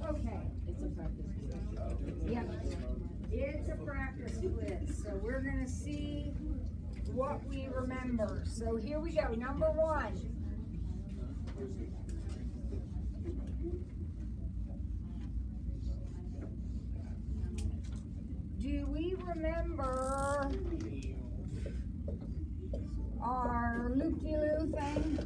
Okay. It's a practice quiz. Yeah, it's a practice quiz. So we're going to see what we remember. So here we go. Number one. Do we remember our loop-de-loo thing?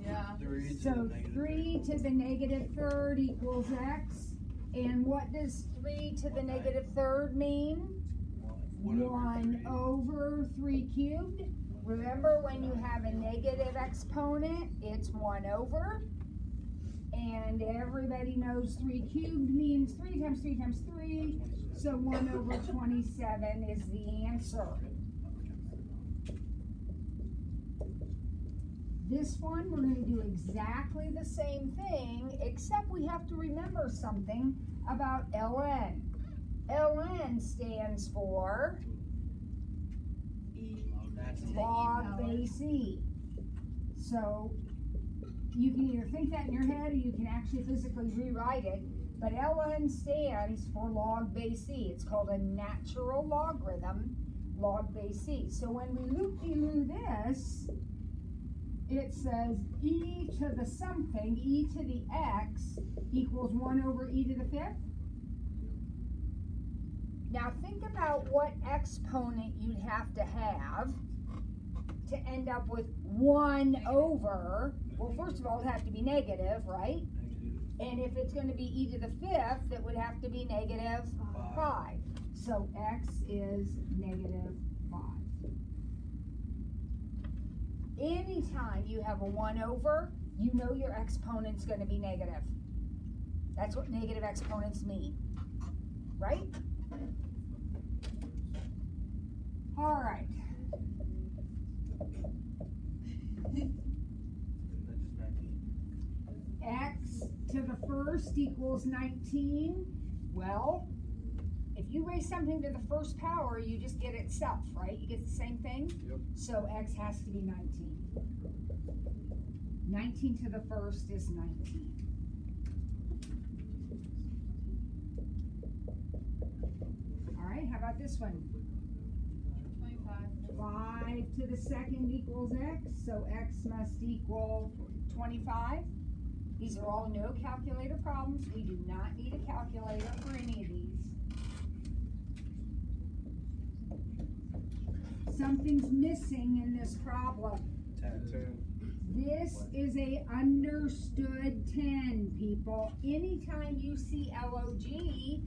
Yeah. So 3 to the negative third equals x. And what does 3 to the negative third mean? 1 over 3 cubed. Remember, when you have a negative exponent, it's 1 over. And everybody knows 3 cubed means 3 times 3 times 3. So 1 over 27 is the answer. This one, we're going to do exactly the same thing, except we have to remember something about ln. ln stands for log base e. So you can either think that in your head or you can actually physically rewrite it. But ln stands for log base e. It's called a natural logarithm, log base e. So when we loop-de-loo this, it says e to the something, e to the x, equals 1 over e to the 5th. Now think about what exponent you'd have to end up with 1 over. Well, first of all, it would have to be negative, right? And if it's going to be e to the 5th, it would have to be negative 5. So x is negative 5. Anytime you have a 1 over, you know your exponent's going to be negative. That's what negative exponents mean, right? All right. X to the first equals 19. Well, if you raise something to the first power, you just get itself, right? You get the same thing? Yep. So x has to be 19. 19 to the first is 19. All right, how about this one? 25. 5 to the second equals x, so x must equal 25. These are all no calculator problems. We do not need a calculator for any of these. Something's missing in this problem. 10. This is a understood 10, people. Anytime you see LOG,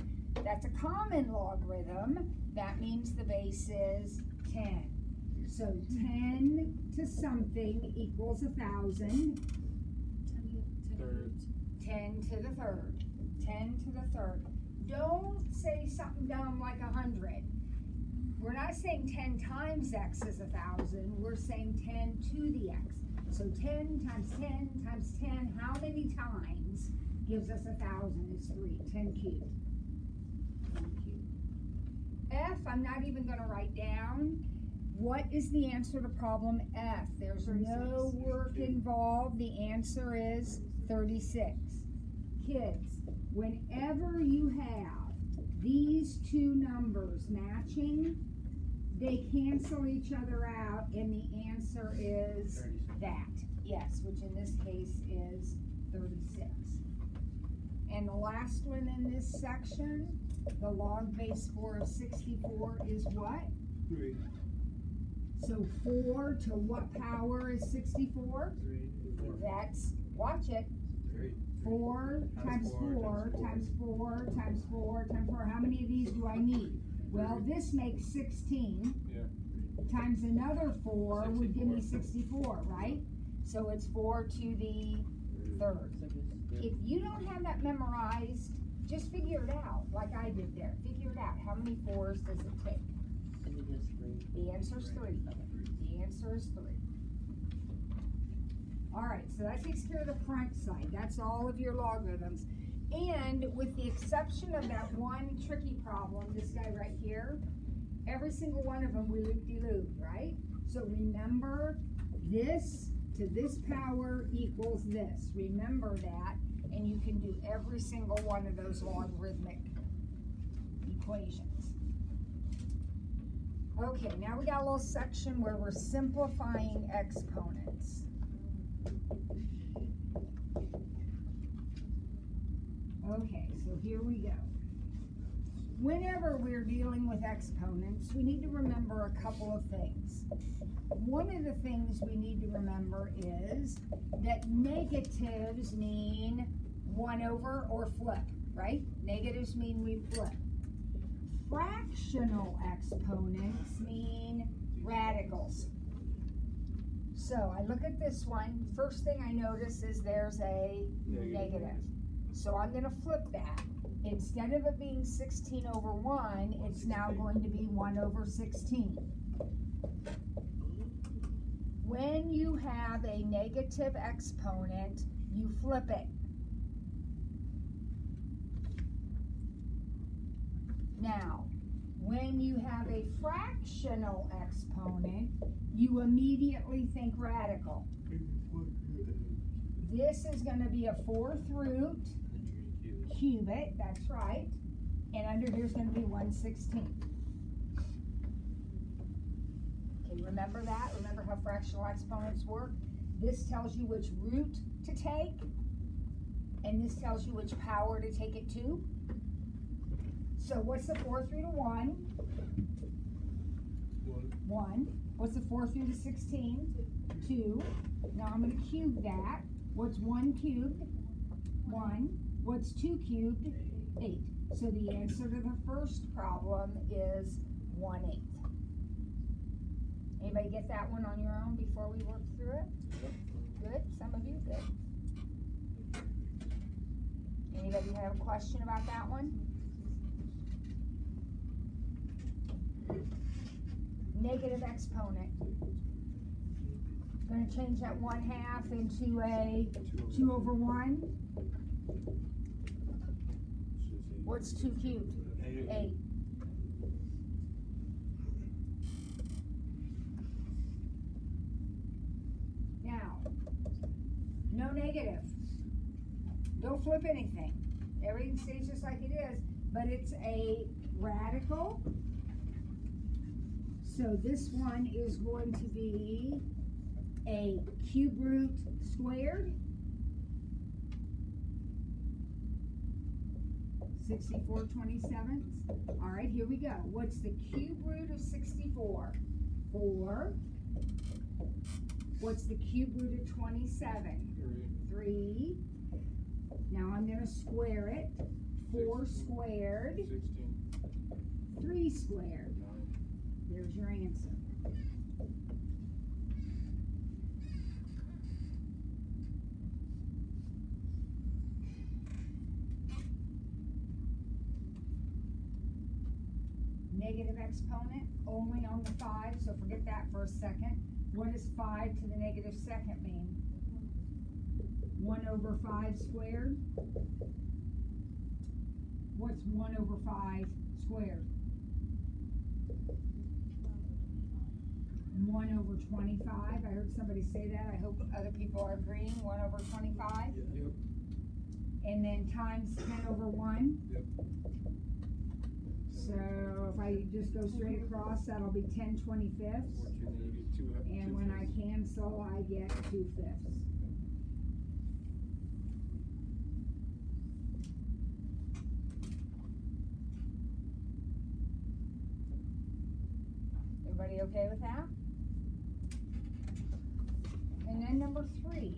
that's a common logarithm. That means the base is 10. So 10 to something equals 1,000. 10 to the third. 10 to the third. Don't say something dumb like 100. We're not saying 10 times x is 1,000. We're saying 10 to the x. So 10 times 10 times 10, how many times gives us 1,000? It's 3. 10 cubed. 10 cubed. F, I'm not even going to write down. What is the answer to problem F? There's no work involved. The answer is 36. Kids, whenever you have these two numbers matching, they cancel each other out, and the answer is that. Yes, which in this case is 36. And the last one in this section, the log base 4 of 64 is what? 3. So 4 to what power is 64? 3. That's, watch it, 3. 4 times 4 times 4 times 4 times 4. How many of these do I need? Well, this makes 16. Yeah. Times another 4 would give me 64, right? So it's 4 to the third. If you don't have that memorized, just figure it out, like I did there. Figure it out. How many 4s does it take? The answer is 3. The answer is 3. All right, so that takes care of the front side. That's all of your logarithms. And with the exception of that one tricky problem, this guy right here, every single one of them we loop-de-loop, right? So remember, this to this power equals this. Remember that. and you can do every single one of those logarithmic equations. Okay, now we got a little section where we're simplifying exponents. Okay, so here we go. Whenever we're dealing with exponents, we need to remember a couple of things. One of the things we need to remember is that negatives mean 1 over or flip, right? Negatives mean we flip. Fractional exponents mean radicals. So I look at this one, first thing I notice is there's a negative. So I'm going to flip that. Instead of it being 16 over 1, it's now going to be 1 over 16. When you have a negative exponent, you flip it. Now, when you have a fractional exponent, you immediately think radical. This is going to be a 4th root. Cube it, that's right. And under here is going to be 1/16. Okay, remember that? Remember how fractional exponents work? This tells you which root to take, and this tells you which power to take it to. So what's the 4th root of 1? 1. What's the 4th root of 16? 2. Now I'm going to cube that. What's 1 cubed? 1. What's 2 cubed? 8. So the answer to the first problem is 1/8. Anybody get that one on your own before we work through it? Good? Some of you? Good. Anybody have a question about that one? Negative exponent. Going to change that 1/2 into a 2 over 1. What's 2 cubed? 8. Now, no negative. Don't flip anything. Everything stays just like it is, but it's a radical. So this one is going to be a cube root squared. 64/27. All right, here we go. What's the cube root of 64? 4. What's the cube root of 27? 3. Now I'm going to square it. 4 squared. 3 squared. There's your answer. Negative exponent only on the 5, so forget that for a second. What does 5 to the negative second mean? 1 over 5 squared. What's 1 over 5 squared? 1 over 25. I heard somebody say that. I hope other people are agreeing. 1 over 25. Yep. And then times 10 over 1. Yep. So if I just go straight across, that'll be 10/25. And when I cancel, I get 2/5. Everybody okay with that? And then number 3,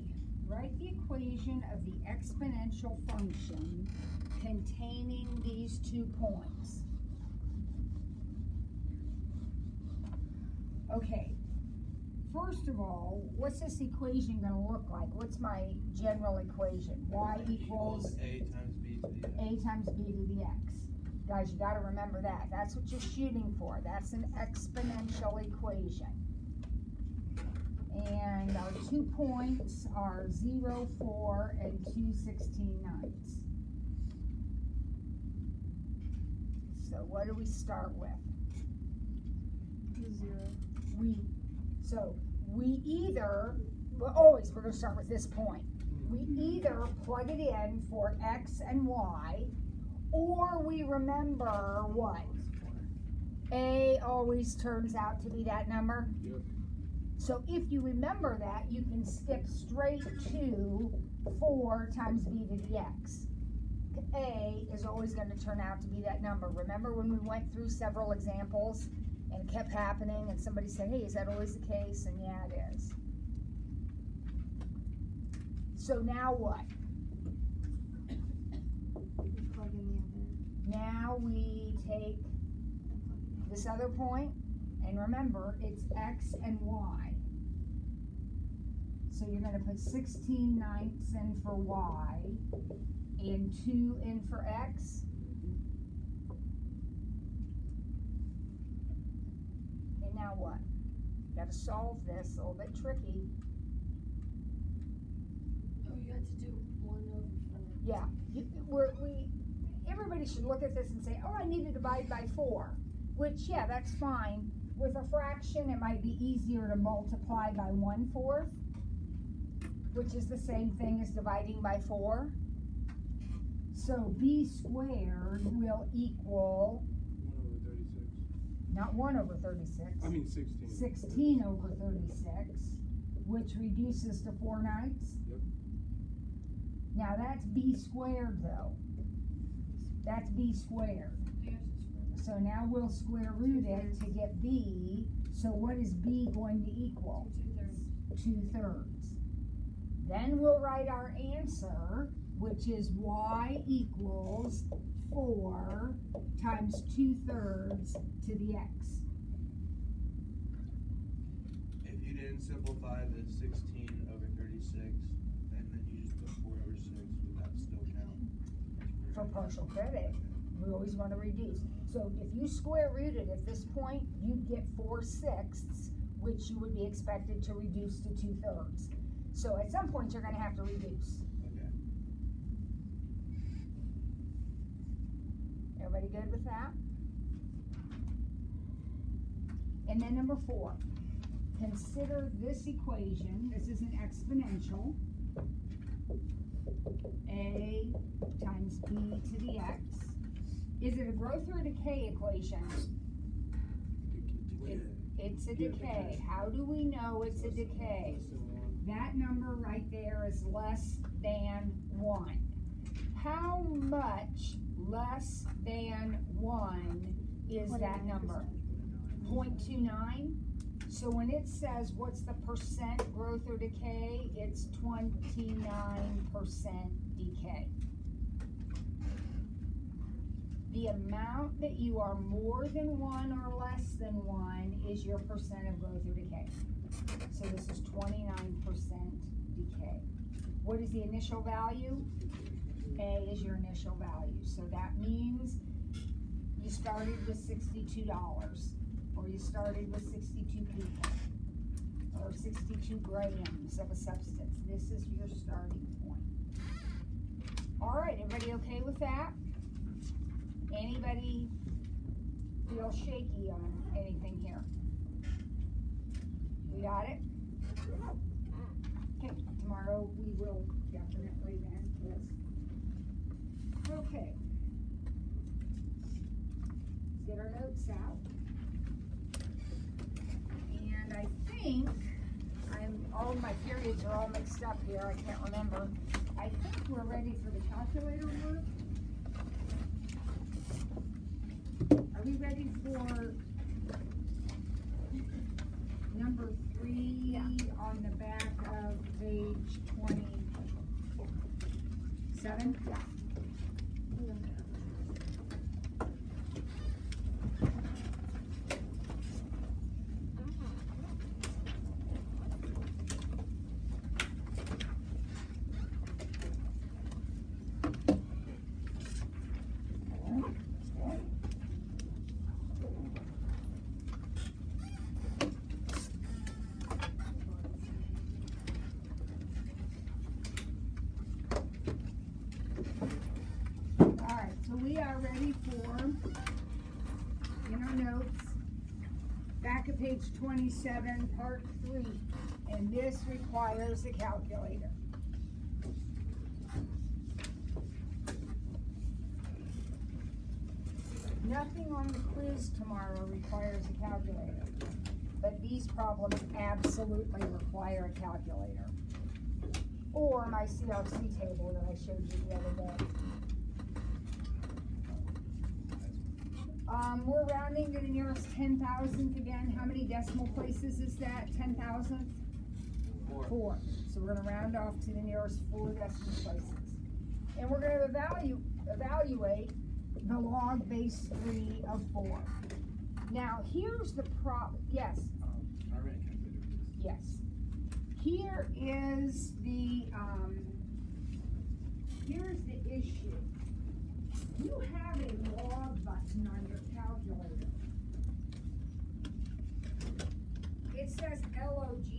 write the equation of the exponential function containing these 2 points. Okay, first of all, what's this equation going to look like? What's my general equation? Y equals A times B to the X. A times B to the X. Guys, you got to remember that. That's what you're shooting for. That's an exponential equation. And our 2 points are 0, 4, and 2/16. So what do we start with? 0. We either, well, always we're going to start with this point. we either plug it in for X and Y, or we remember what? A always turns out to be that number. Yep. So if you remember that, you can skip straight to 4 times b to the x. A is always going to turn out to be that number. Remember when we went through several examples and it kept happening and somebody said, hey, is that always the case? And yeah, it is. So now what? Plug in the other. Now we take this other point, and remember, it's X and Y. So you're going to put 16/9 in for Y and 2 in for X. And now what? You got to solve this, a little bit tricky. Oh, you had to do 1 over 4. Yeah, everybody should look at this and say, oh, I need to divide by 4. Which, yeah, that's fine. With a fraction, it might be easier to multiply by 1/4, which is the same thing as dividing by 4. So b squared will equal 1 over 36. not 1 over 36. I mean 16. 16 over 36, which reduces to 4/9. Yep. Now that's b squared though. That's b squared. So now we'll square root it to get b. So what is b going to equal? 2/3. Then we'll write our answer, which is y equals 4 times 2/3 to the x. If you didn't simplify the 16 over 36, and then you just put 4 over 6, would that still count? For partial credit, we always want to reduce. So if you square rooted at this point, you'd get 4/6, which you would be expected to reduce to 2/3. So at some point, you're going to have to reduce. Okay. Everybody good with that? And then number 4, consider this equation. This is an exponential. A times b to the x. Is it a growth or a decay equation? It's a decay. How do we know it's a decay? That number right there is less than 1. How much less than 1 is that number? 0.29. So when it says what's the percent growth or decay, it's 29% decay. The amount that you are more than 1 or less than 1 is your percent of growth or decay. So this is 29% decay. What is the initial value? A is your initial value. So that means you started with $62, or you started with 62 people, or 62 grams of a substance. This is your starting point. All right, everybody okay with that? Anybody feel shaky on anything here? We got it? Okay, tomorrow we will definitely then, yes. Okay. Let's get our notes out. And I think all my periods are all mixed up here. I can't remember. I think we're ready for the calculator work. Are we ready for number 3 on the back of page 27? Yeah. We are ready for, in our notes, back of page 27, part 3, and this requires a calculator. Nothing on the quiz tomorrow requires a calculator, but these problems absolutely require a calculator. Or my CRC table that I showed you the other day. We're rounding to the nearest 10,000th again. How many decimal places is that? 10,000th? 4. So we're going to round off to the nearest 4 decimal places. And we're going to evaluate the log base 3 of 4. Now, here's the problem. Yes? I ran a calculator for this. Yes. Here is here's the issue. You have a log button on your calculator. It says LOG.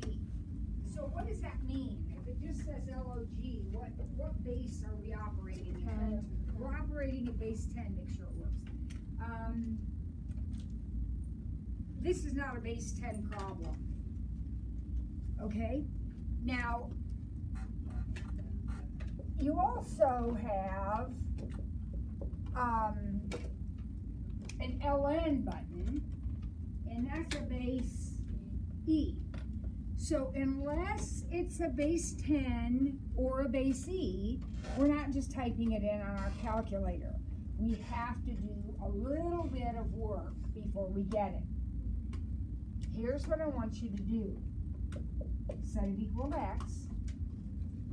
So what does that mean? If it just says LOG, what base are we operating in? We're operating at base 10, make sure it works. This is not a base 10 problem. Okay? Now, you also have an LN button, and that's a base E. So unless it's a base 10 or a base E, we're not just typing it in on our calculator. We have to do a little bit of work before we get it. Here's what I want you to do. Set it equal to X.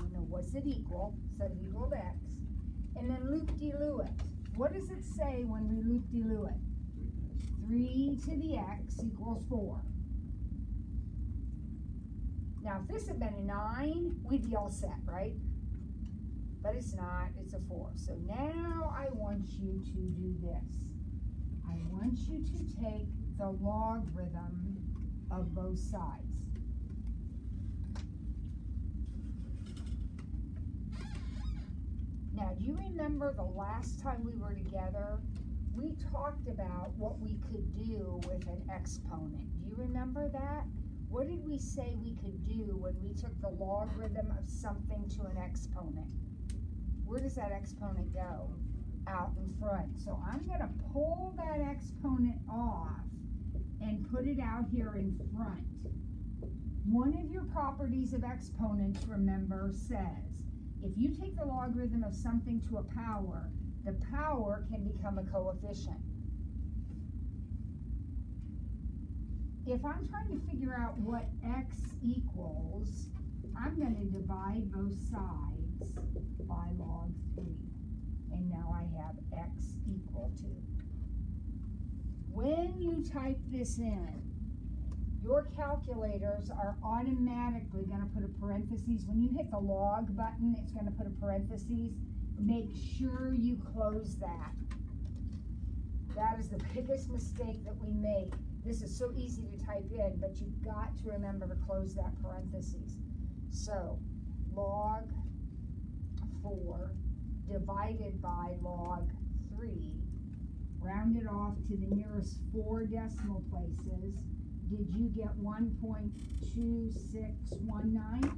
You know, what's it equal? Set it equal to X. And then loop-de-loo it. What does it say when we loop-de-loo it? 3 to the X equals 4. Now, if this had been a 9, we'd be all set, right? But it's not, it's a 4. So now I want you to do this. I want you to take the logarithm of both sides. Now, do you remember the last time we were together, we talked about what we could do with an exponent. Do you remember that? What did we say we could do when we took the logarithm of something to an exponent? Where does that exponent go? Out in front. So I'm going to pull that exponent off and put it out here in front. One of your properties of exponents, remember, says if you take the logarithm of something to a power, the power can become a coefficient. If I'm trying to figure out what x equals, I'm going to divide both sides by log 3. And now I have x equal to. When you type this in, your calculators are automatically going to put a parentheses. When you hit the log button, it's going to put a parentheses. Make sure you close that. That is the biggest mistake that we make. This is so easy to type in, but you've got to remember to close that parentheses. So, log 4 divided by log 3, rounded off to the nearest 4 decimal places. Did you get 1.2619?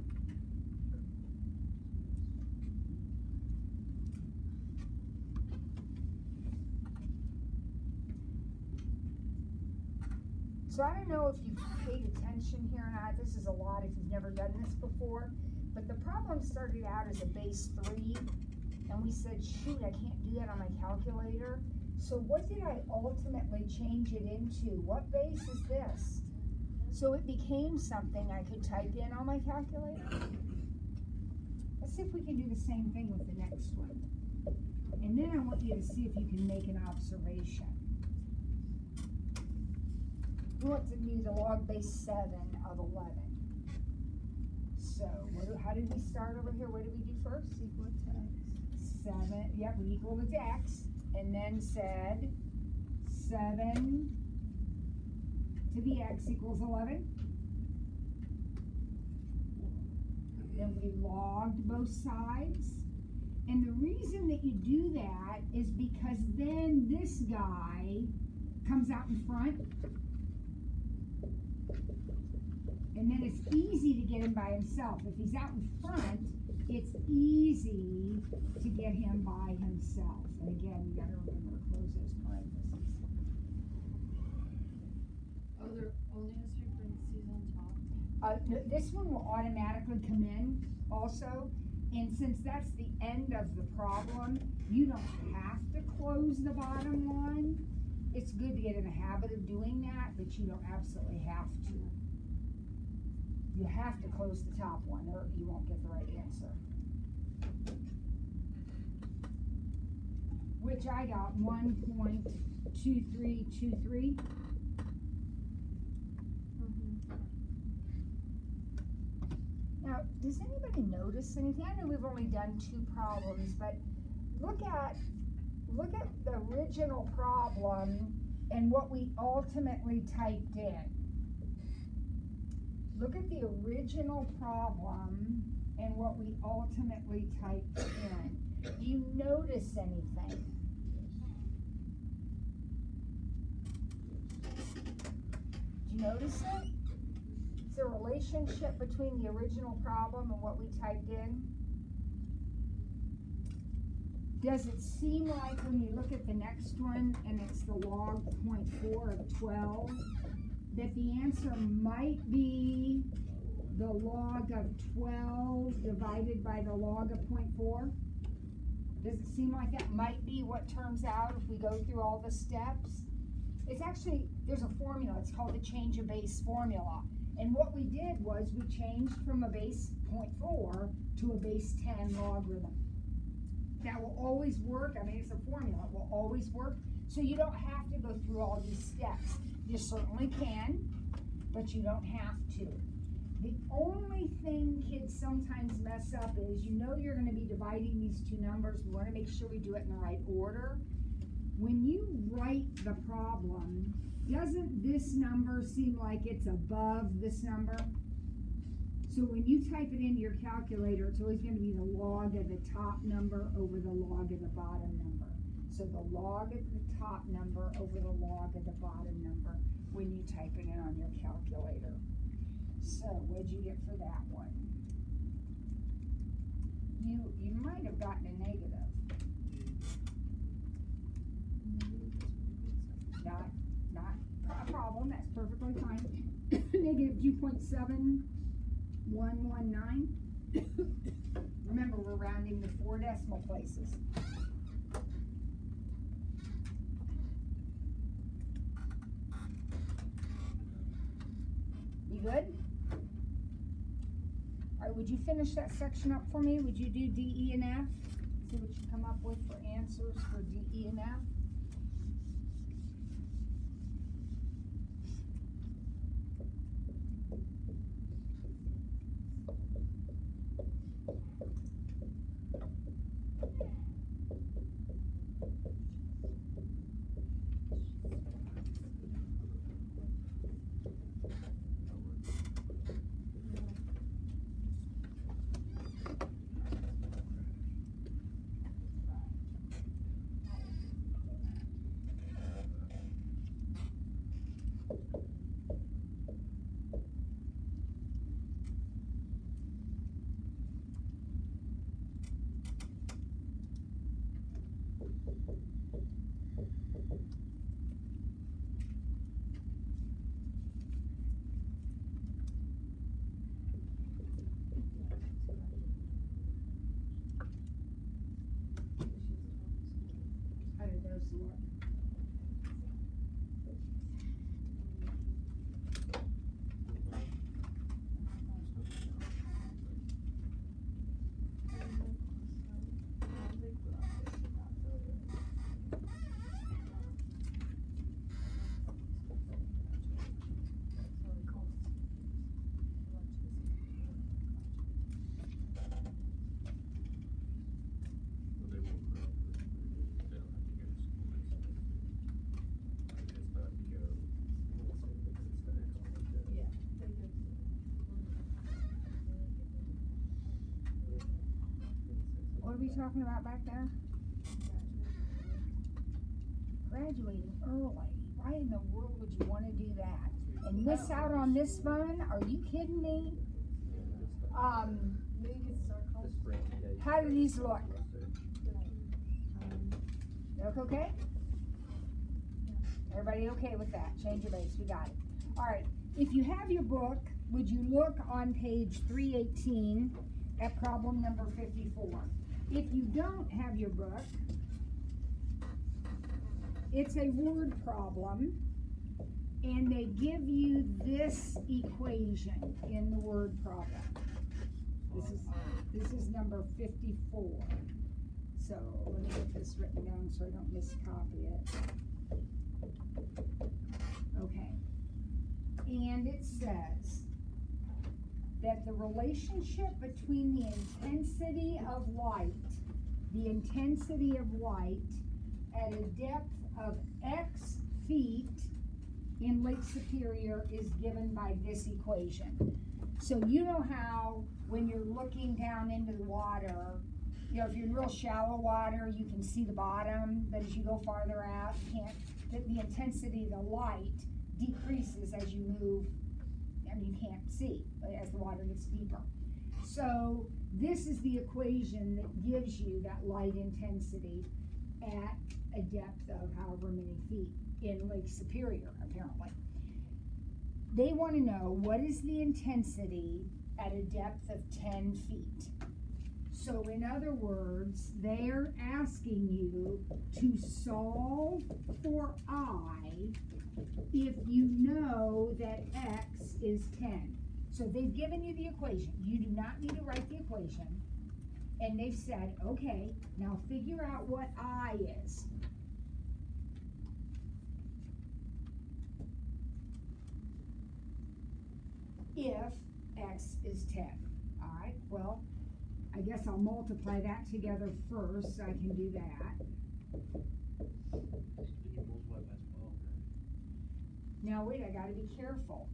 So I don't know if you've paid attention here or not. This is a lot if you've never done this before. But the problem started out as a base 3. And we said, shoot, I can't do that on my calculator. So what did I ultimately change it into? What base is this? So it became something I could type in on my calculator. Let's see if we can do the same thing with the next one. And then I want you to see if you can make an observation. We want to do the log base 7 of 11. So how did we start over here? What did we do first? Equal to x. 7, yep, we equaled it to x. And then said 7 to the x equals 11. Then we logged both sides. And the reason that you do that is because then this guy comes out in front. And then it's easy to get him by himself. If he's out in front, it's easy to get him by himself. And again, you gotta remember to close those parentheses. Oh, there only has to be parentheses on top. This one will automatically come in also. And since that's the end of the problem, you don't have to close the bottom one. It's good to get in the habit of doing that, but you don't absolutely have to. You have to close the top one or you won't get the right answer. Which I got 1.2323. Now, does anybody notice anything? I know we've only done 2 problems, but look at the original problem and what we ultimately typed in. Look at the original problem and what we ultimately typed in. Do you notice anything? Do you notice it? Is there a relationship between the original problem and what we typed in? Does it seem like when you look at the next one and it's the log 0.4 of 12, that the answer might be the log of 12 divided by the log of 0.4? Does it seem like that might be what turns out if we go through all the steps? It's actually, there's a formula, it's called the change of base formula. And what we did was we changed from a base 0.4 to a base 10 logarithm. That will always work. I mean, it's a formula. It will always work. So you don't have to go through all these steps. You certainly can, but you don't have to. The only thing kids sometimes mess up is, you know you're going to be dividing these 2 numbers. We want to make sure we do it in the right order. When you write the problem, doesn't this number seem like it's above this number? So when you type it into your calculator, it's always going to be the log of the top number over the log of the bottom number. So the log of the top number over the log of the bottom number when you type it in on your calculator. So what'd you get for that one? You might have gotten a negative. Not a problem, that's perfectly fine. Negative 2.7119. Remember, we're rounding to 4 decimal places. You good? All right, would you finish that section up for me? Would you do D, E, and F? See what you come up with for answers for D, E, and F. How did those look? What are we talking about back there? Graduating early. Why in the world would you want to do that? And miss out on this fun? Are you kidding me? Maybe you could start 12. The spring, yeah. How do these look? Look okay? Everybody okay with that? Change your base, we got it. All right, if you have your book, would you look on page 318 at problem number 54? If you don't have your book, it's a word problem, and they give you this equation in the word problem. This is number 54. So let me get this written down so I don't miscopy it. Okay. And it says that the relationship between the intensity of light at a depth of X feet in Lake Superior is given by this equation. So you know how when you're looking down into the water, you know, if you're in real shallow water, you can see the bottom, but as you go farther out, you can't, the intensity of the light decreases as you move, and you can't see as the water gets deeper. So this is the equation that gives you that light intensity at a depth of however many feet in Lake Superior, apparently. They want to know what is the intensity at a depth of 10 feet. So in other words, they're asking you to solve for I if you know that X is 10. So they've given you the equation. You do not need to write the equation. And they've said, okay, now figure out what I is. If X is 10. All right, well, I guess I'll multiply that together first, so I can do that. You multiply by 12, right? Now wait, I gotta be careful.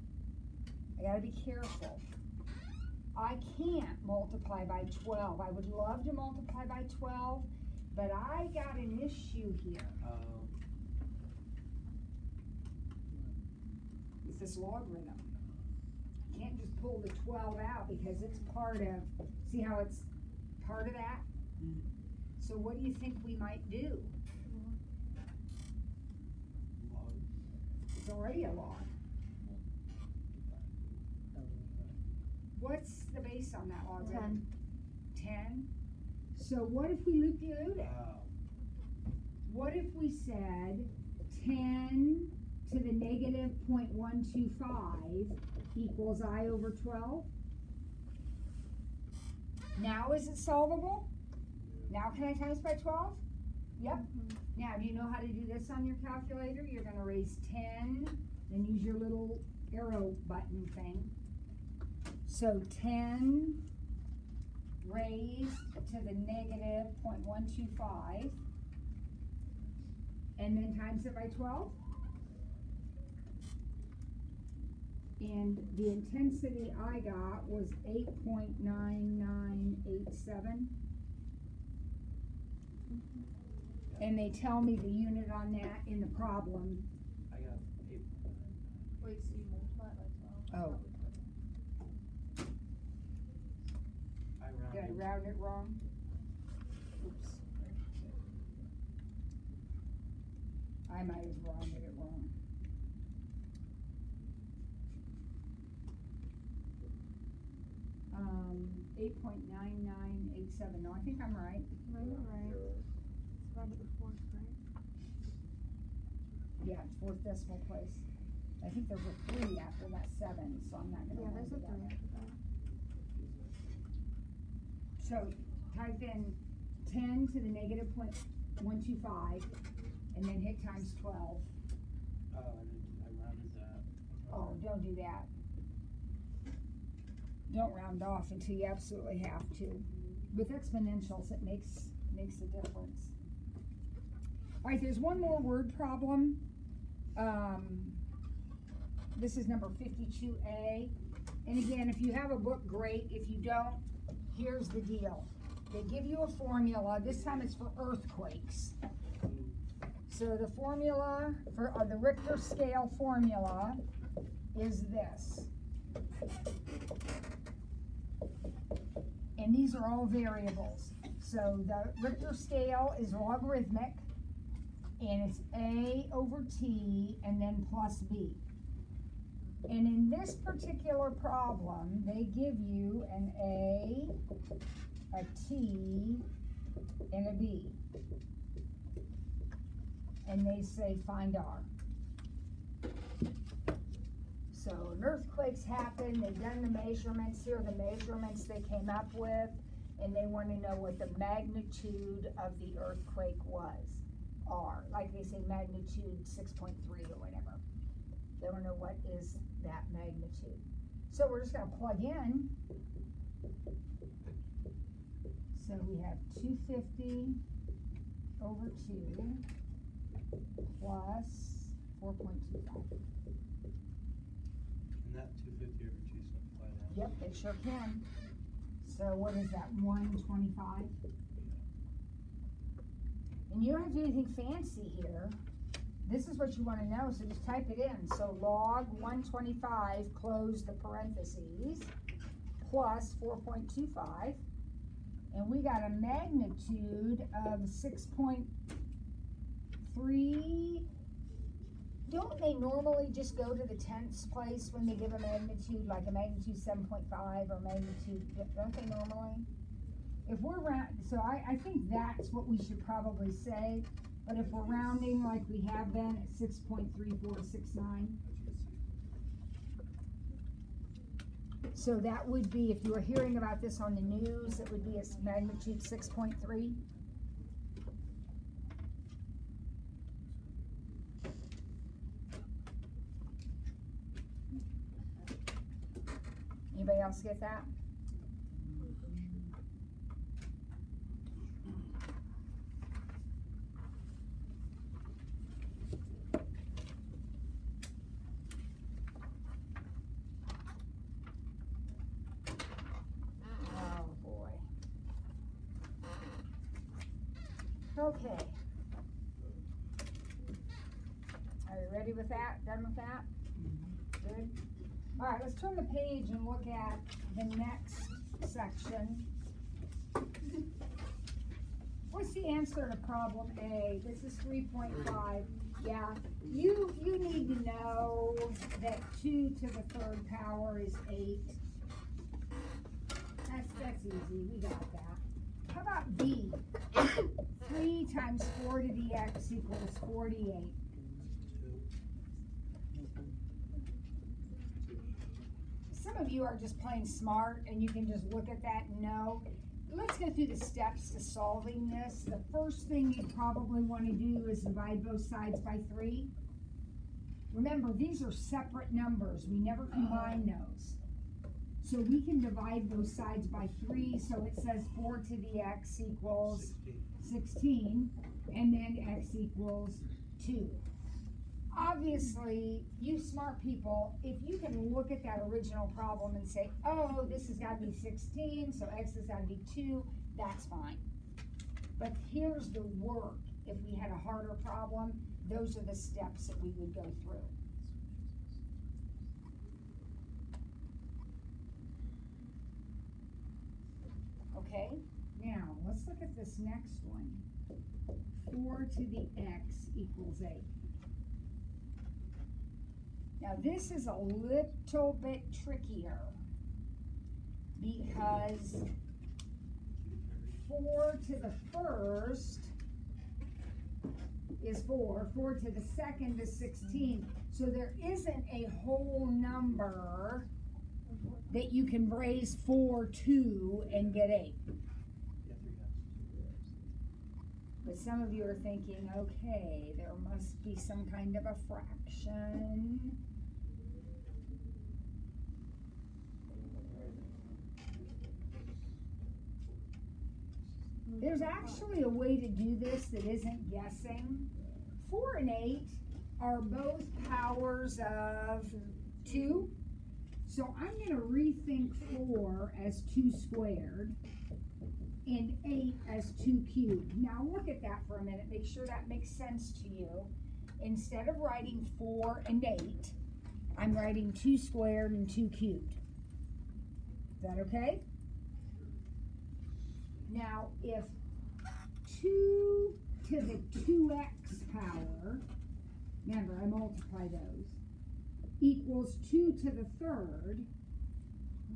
I can't multiply by 12. I would love to multiply by 12, but I got an issue here. It's this logarithm. I can't just pull the 12 out because it's part of, see how it's part of that? Mm. So what do you think we might do? Log. It's already a log. What's the base on that logarithm? 10. So what if we loop-de-loop it? Wow. What if we said 10 to the negative 0.125 equals I over 12? Now is it solvable? Now can I times by 12? Yep. Now do you know how to do this on your calculator? You're going to raise 10, then use your little arrow button thing. So 10 raised to the negative 0.125, and then times it by 12. And the intensity I got was 8.9987. And they tell me the unit on that in the problem. I got 8. Wait, so you multiply it by 12? Oh. Did I round it wrong? Oops. I might have rounded it wrong. Um, 8.9987. No, I think I'm right. No, you're right. It's around to the fourth, right? Yeah, it's fourth decimal place. I think there's a 3 after that 7, so I'm not going to Yeah, there's a 3 after that. So type in 10 to the negative 0.125 and then hit times 12. Oh, I rounded that. Oh, don't do that. Don't round off until you absolutely have to. With exponentials, it makes a difference. All right, there's one more word problem. This is number 52A. And again, if you have a book, great. If you don't, here's the deal. They give you a formula. This time it's for earthquakes. So the formula for the Richter scale formula is this. and these are all variables. So the Richter scale is logarithmic, and it's A over T and then plus B. And in this particular problem, they give you an A, a T, and a B. And they say find R. So an earthquake's happened, they've done the measurements, here are the measurements they came up with, and they want to know what the magnitude of the earthquake was, R. Like they say magnitude 6.3 or whatever. They want to know what is that magnitude. So we're just going to plug in. So we have 250 over 2 plus 4.25. And that 250 over 2 simplify that. Yep, they sure can. So what is that, 125? And you don't have to do anything fancy here. This is what you want to know, so just type it in. So log 125, close the parentheses, plus 4.25. And we got a magnitude of 6.3. Don't they normally just go to the tenths place when they give a magnitude, like a magnitude 7.5 or magnitude, don't they normally? If we're so I think that's what we should probably say, but if we're rounding like we have been at 6.3469. So that would be, if you were hearing about this on the news, it would be a magnitude 6.3. Anybody else get that? Oh boy. Okay. Are you ready with that? Done with that? Good. All right, let's turn the page and look at the next section. What's the answer to problem A? This is 3.5. Yeah, you need to know that 2 to the third power is 8. That's easy. We got that. How about B? 3 times 4 to the x equals 48. Some of you are just plain smart and you can just look at that and know. Let's go through the steps to solving this. The first thing you'd probably want to do is divide both sides by 3. Remember, these are separate numbers. We never combine those. So we can divide both sides by 3. So it says 4 to the x equals 16, and then x equals 2. Obviously, you smart people, if you can look at that original problem and say, oh, this has got to be 16, so x has got to be 2, that's fine. But here's the work. If we had a harder problem, those are the steps that we would go through. Okay, now let's look at this next one. 4 to the x equals 8. Now this is a little bit trickier because 4 to the first is 4, 4 to the second is 16. So there isn't a whole number that you can raise 4 to and get 8. But some of you are thinking, okay, there must be some kind of a fraction. There's actually a way to do this that isn't guessing. 4 and 8 are both powers of 2. So I'm going to rethink 4 as 2 squared and 8 as 2 cubed. Now look at that for a minute. Make sure that makes sense to you. Instead of writing 4 and 8, I'm writing 2 squared and 2 cubed. Is that okay? Now, if 2 to the 2x power, remember I multiply those, equals 2 to the third,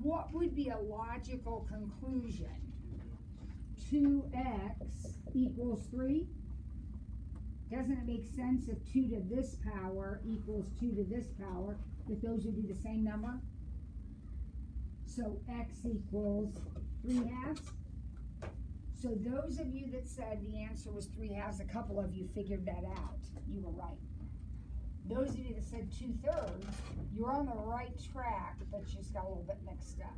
what would be a logical conclusion? 2x equals 3? Doesn't it make sense if 2 to this power equals 2 to this power, that those would be the same number? So x equals 3/2. So those of you that said the answer was 3/2, a couple of you figured that out. You were right. Those of you that said 2/3, you're on the right track, but you just got a little bit mixed up.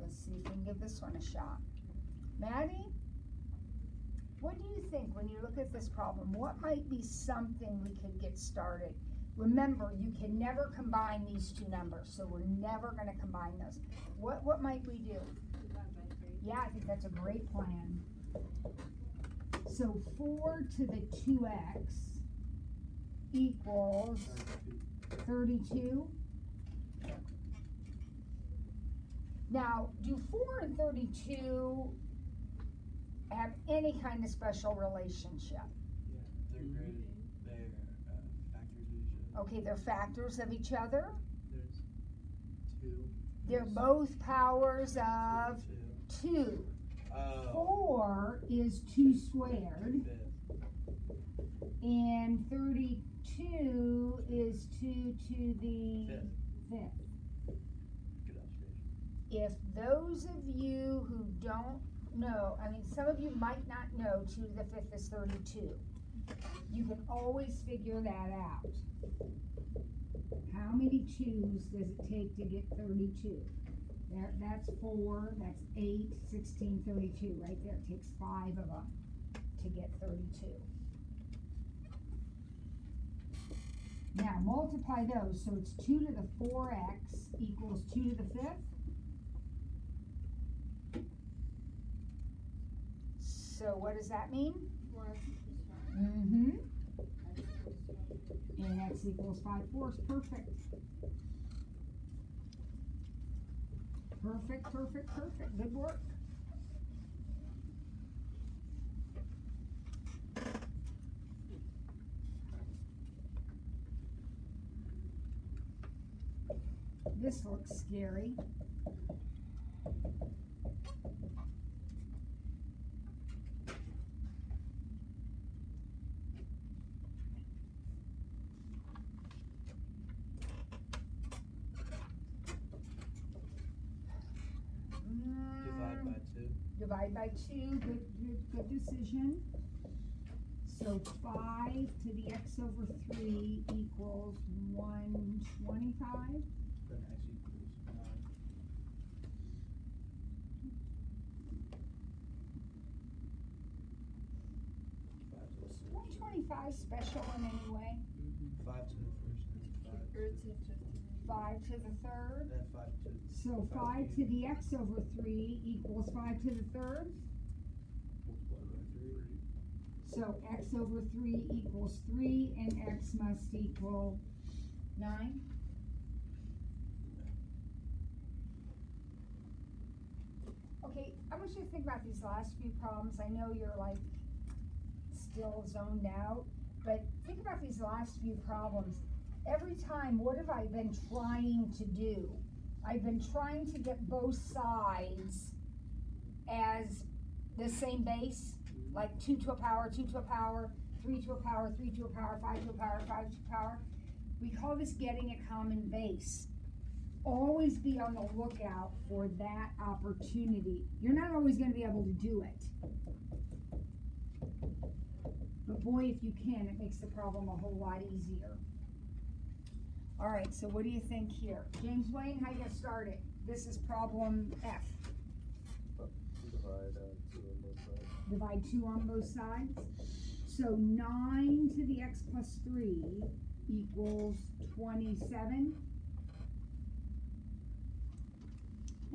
Let's see if we can give this one a shot. Maddie, what do you think when you look at this problem? What might be something we could get started? Remember, you can never combine these two numbers, so we're never going to combine those. What might we do? Yeah, I think that's a great plan. So 4 to the 2x equals 32. Now, do 4 and 32 have any kind of special relationship? Yeah, they're great. They're factors of each other. Okay, they're factors of each other. There's 2. They're both powers of 2. 4 is 2 squared. And 32 is 2 to the 5th. If those of you who don't know, I mean, some of you might not know 2 to the 5th is 32. You can always figure that out. How many 2's does it take to get 32? That's 4, that's 8, 16, 32. Right there, it takes 5 of them to get 32. Now, multiply those, so it's 2 to the 4x equals 2 to the 5th. So what does that mean? Mm-hmm. And x equals 5/4. Perfect. Perfect, perfect, perfect. Good work. This looks scary. Divide by 2, good decision. So 5 to the x over 3 equals 125. Then x equals 9. 125 special in any way? 5 to the first, and 5 to the third. then 5 to the So 5 to the x over 3 equals 5 to the third. multiplied by 3. So x over 3 equals 3, and x must equal 9. Okay, I want you to think about these last few problems. I know you're like still zoned out, but think about these last few problems. Every time, what have I been trying to do? I've been trying to get both sides as the same base, like 2 to a power, 2 to a power, 3 to a power, 3 to a power, 5 to a power, 5 to a power. We call this getting a common base. Always be on the lookout for that opportunity. You're not always going to be able to do it. But boy, if you can, it makes the problem a whole lot easier. All right, so what do you think here? James Wayne, how you going to start it? This is problem F. Divide 2 on both sides. So 9 to the x plus 3 equals 27.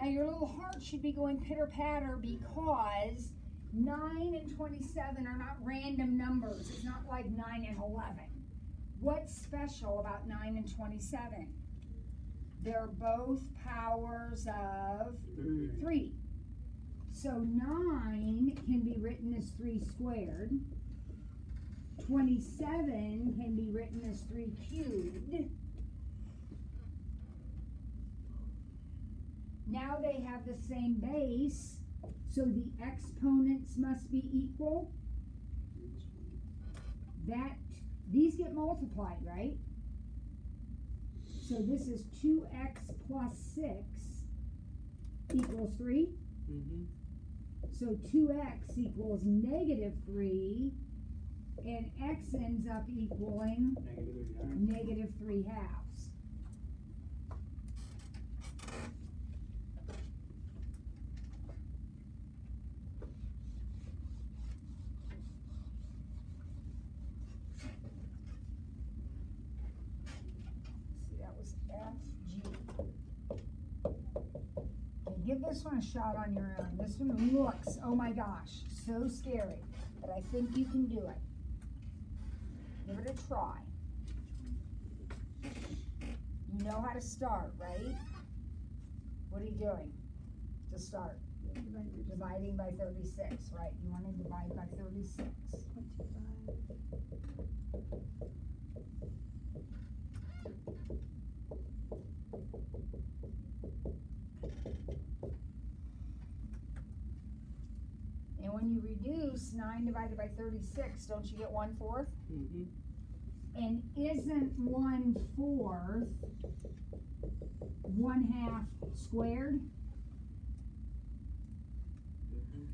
Now your little heart should be going pitter-patter because 9 and 27 are not random numbers. It's not like 9 and 11. What's special about 9 and 27? They're both powers of 3. So 9 can be written as 3 squared. 27 can be written as 3 cubed. Now they have the same base, so the exponents must be equal. These get multiplied, right? So this is 2x plus 6 equals 3. Mm-hmm. So 2x equals negative 3, and x ends up equaling negative 3 halves. Give this one a shot on your own. This one looks, oh my gosh, so scary, but I think you can do it. Give it a try. You know how to start, right? What are you doing to start? Dividing by 36, right? You want to divide by 36. And when you reduce 9 divided by 36, don't you get 1/4? Mm-hmm. And isn't 1/4 1/2 squared? Mm-hmm.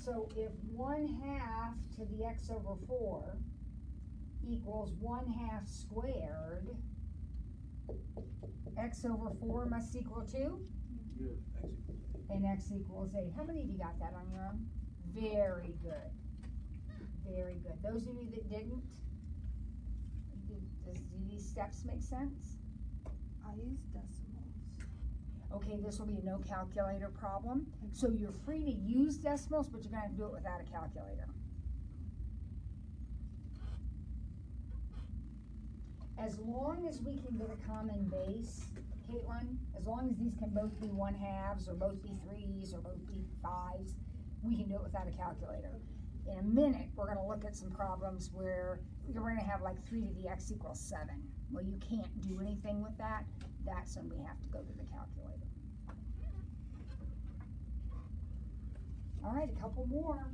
So if 1/2 to the x over 4 equals 1/2 squared, x over 4 must equal 2? Yeah. X equals 8. And x equals 8. How many of you got that on your own? Very good. Very good. Those of you that didn't, do these steps make sense? I use decimals. Okay, this will be a no calculator problem. So you're free to use decimals, but you're going to have to do it without a calculator. As long as we can get a common base, Caitlin, as long as these can both be 1/2s or both be 3s or both be 5s, we can do it without a calculator. In a minute, we're going to look at some problems where you're going to have like 3 to the x equals 7. Well, you can't do anything with that. That's when we have to go to the calculator. All right, a couple more.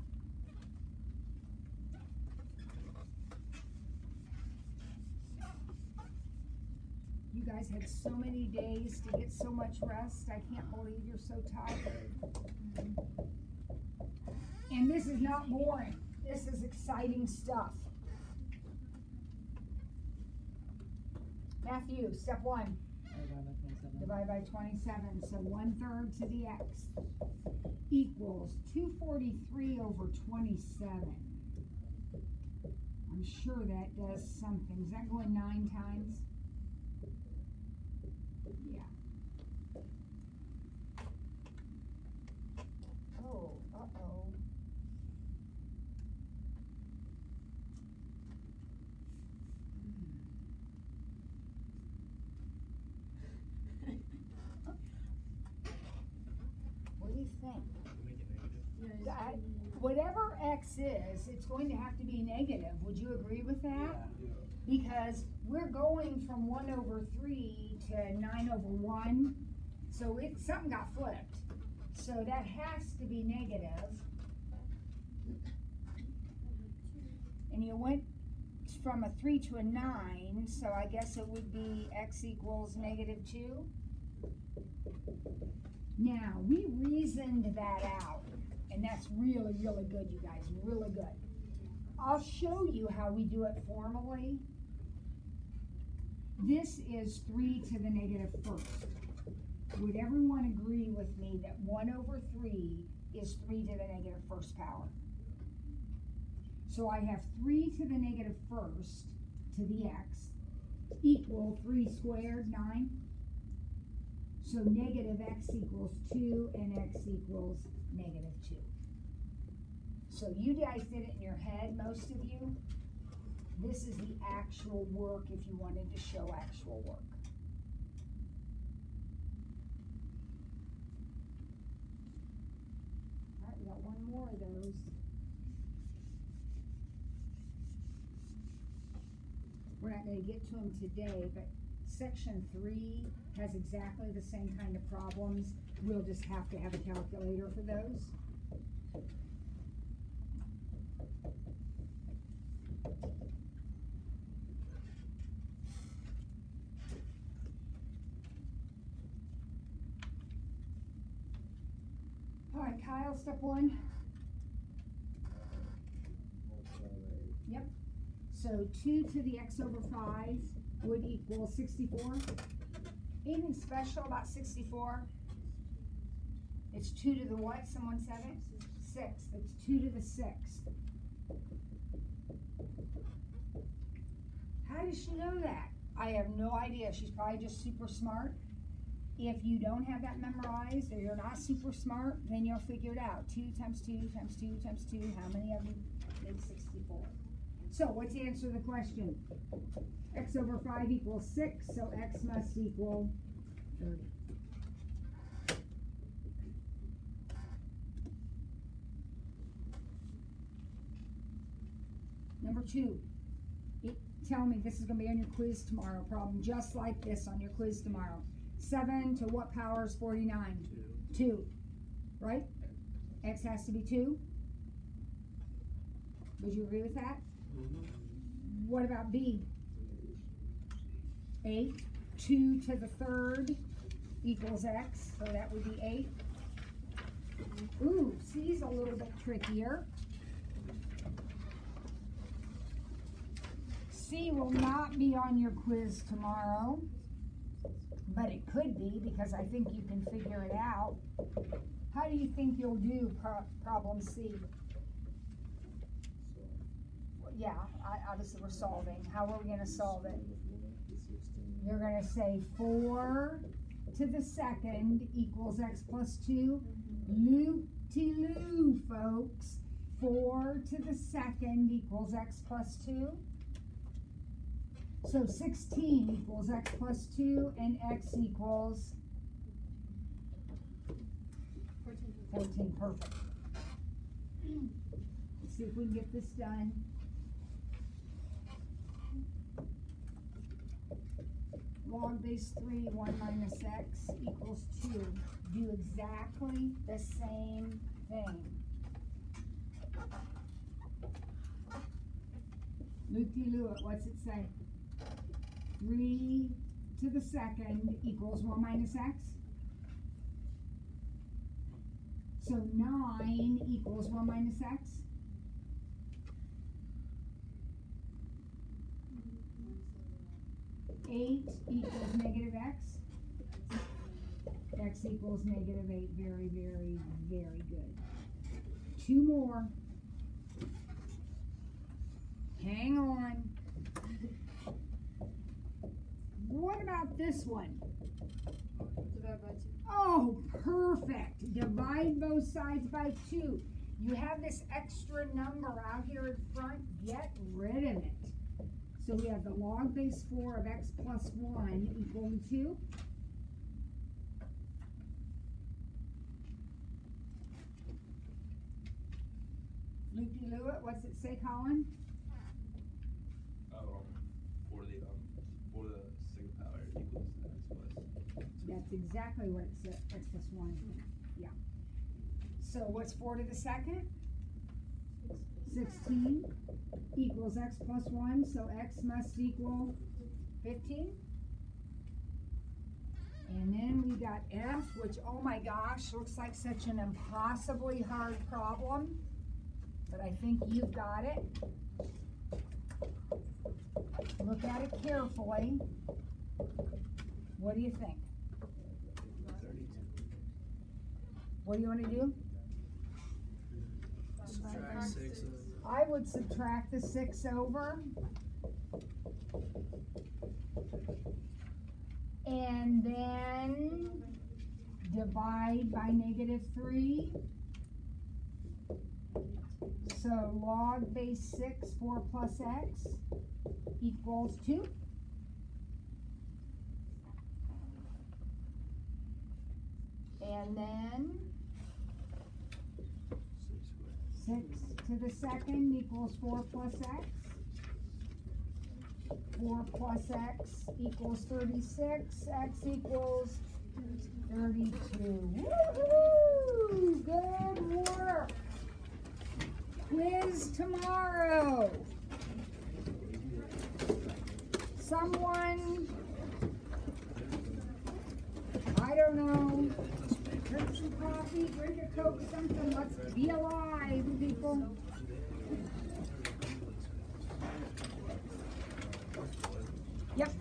You guys had so many days to get so much rest. I can't believe you're so tired. And this is not boring. This is exciting stuff. Matthew, step 1. Divide by 27. So 1/3 to the x equals 243 over 27. I'm sure that does something. Is that going 9 times? Yeah. Oh, uh-oh. What do you think? Whatever x is, it's going to have to be negative. Would you agree with that? Yeah. Because we're going from 1 over 3 to 9 over 1. So something got flipped. So that has to be negative. And you went from a 3 to a 9, so I guess it would be x equals -2. Now, we reasoned that out. And that's really, really good, you guys, really good. I'll show you how we do it formally. This is 3 to the -1st. Would everyone agree with me that 1 over 3 is 3 to the -1st power? So I have 3 to the -1st to the x. equal 3 squared, 9. So negative x equals 2 and x equals negative 2. So you guys did it in your head, most of you. This is the actual work if you wanted to show actual work. All right, we got one more of those. We're not going to get to them today, but section 3 has exactly the same kind of problems. We'll just have to have a calculator for those. All right, Kyle, step 1. Yep. So 2 to the x over 5 would equal 64. Anything special about 64? It's 2 to the what? Someone said it? 6. It's 2 to the 6th. How does she know that? I have no idea. She's probably just super smart. If you don't have that memorized or you're not super smart, then you'll figure it out. 2 times 2 times 2 times 2. How many of you make 64? So what's the answer to the question? X over 5 equals 6, so x must equal 30. Number 2. Tell me, this is going to be on your quiz tomorrow. Problem just like this on your quiz tomorrow. 7 to what power is 49? 2. Right? X has to be 2. Would you agree with that? What about B? 8. 2 to the 3rd equals x, so that would be 8. Ooh, C's a little bit trickier. C will not be on your quiz tomorrow, but it could be because I think you can figure it out. How do you think you'll do problem C? Yeah, obviously we're solving. How are we going to solve it? You're going to say 4 to the 2nd equals x plus 2. Loop-de-loo, folks. 4 to the 2nd equals x plus 2. So 16 equals x plus 2 and x equals 14. Perfect. Let's see if we can get this done. Log base 3, 1 minus x equals 2. Do exactly the same thing. Loop-de-loo it, what's it say? 3 to the 2nd equals 1 minus x. So 9 equals 1 minus x. Eight equals negative x. X equals negative 8. Very, very, very good. 2 more. Hang on. What about this one? Divide by 2. Oh, perfect. Divide both sides by 2. You have this extra number out here in front. Get rid of it. So we have the log base 4 of x plus 1 equal to 2. Loop-de-loo it. What's it say, Colin? For the second power equals x plus. That's exactly what it said. X plus 1. Yeah. So what's 4 to the 2nd? 16 equals x plus 1, so x must equal 15. And then we got F, which, oh my gosh, looks like such an impossibly hard problem. But I think you've got it. Look at it carefully. What do you think? 32. What do you want to do? Subtract 6 of I would subtract the 6 over. And then divide by -3. So log base 6, 4 plus x equals 2. And then 6 to the second equals 4 plus x. 4 plus x equals 36. X equals 32. Woohoo! Good work. Quiz tomorrow. Someone, I don't know, drink some coffee, drink a Coke, something. Let's be alive, people. Yep.